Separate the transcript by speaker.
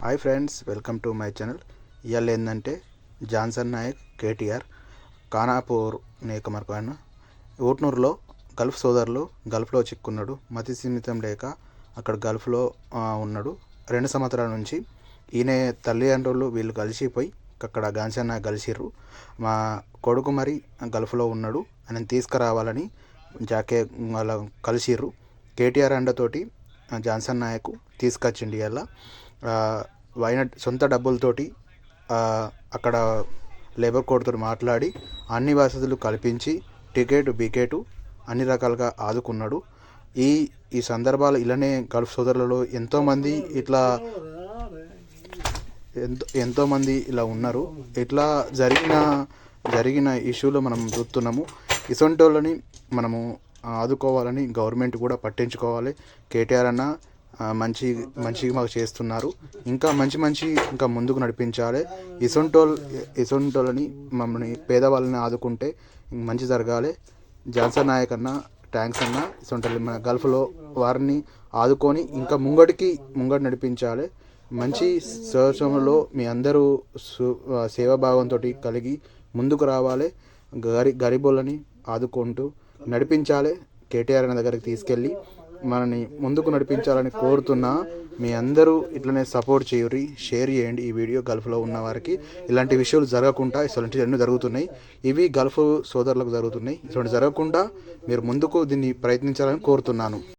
Speaker 1: Hi friends, welcome to my channel. ఇవాళ ఏంటంటే Johnson Naik KTR Khanapur నియోజకవర్గం ఊట్నూరులో గల్ఫ్ సోదరులు గల్ఫ్లో చిక్కున్నాడు. మతి సీమితం లేక అక్కడ గల్ఫ్లో ఉన్నాడు. 2 సంవత్సరాల నుంచి ఈయన తల్లిదండ్రులు వీళ్ళు కలిసిపోయి అక్కడ జాన్సన్ నాయక్ కలిసిర్రు. మా కొడుకు మరి గల్ఫ్లో ఉన్నాడు, ఆయన తీసుకురావాలని వాళ్ళ కలిసిర్రు. కేటీఆర్ అండతోటి జాన్సన్ నాయక్ తీసుకొచ్చిండి. ఇలా ఆయన సొంత డబ్బులతోటి అక్కడ లేబర్ కోడ్తో మాట్లాడి అన్ని వసతులు కల్పించి బికెటు అన్ని రకాలుగా ఆదుకున్నాడు. ఈ సందర్భాలు ఇలానే గల్ఫ్ సోదరులలో ఎంతోమంది ఇలా ఉన్నారు. ఇట్లా జరిగిన ఇష్యూలో మనం చూస్తున్నాము. ఇటువంటి వాళ్ళని మనము ఆదుకోవాలని గవర్నమెంట్ కూడా పట్టించుకోవాలి. కేటీఆర్ అన్న మంచిగా మాకు చేస్తున్నారు. ఇంకా ఇంకా ముందుకు నడిపించాలి. ఇటువంటి వాళ్ళని మమ్మల్ని పేదవాళ్ళని ఆదుకుంటే మంచి జరగాలి. జాన్సన్ నాయక్ అన్న థ్యాంక్స్ అన్న. ఇటువంటి మన గల్ఫ్లో వారిని ఆదుకొని ఇంకా ముంగటి నడిపించాలి. మంచి సంవత్సరంలో మీ అందరూ సేవాభావంతో కలిగి ముందుకు రావాలి. గరీబులని ఆదుకుంటూ నడిపించాలి. కేటీఆర్ అన్న దగ్గరికి తీసుకెళ్ళి మనని ముందుకు నడిపించాలని కోరుతున్నా. మీ అందరూ ఇట్లనే సపోర్ట్ చేయండి, షేర్ చేయండి ఈ వీడియో. గల్ఫ్లో ఉన్న వారికి ఇలాంటి విషయాలు జరగకుండా ఇటువంటి ఎన్నో జరుగుతున్నాయి. ఇవి గల్ఫ్ సోదరులకు జరుగుతున్నాయి. ఇటువంటి జరగకుండా మీరు ముందుకు దీన్ని ప్రయత్నించాలని కోరుతున్నాను.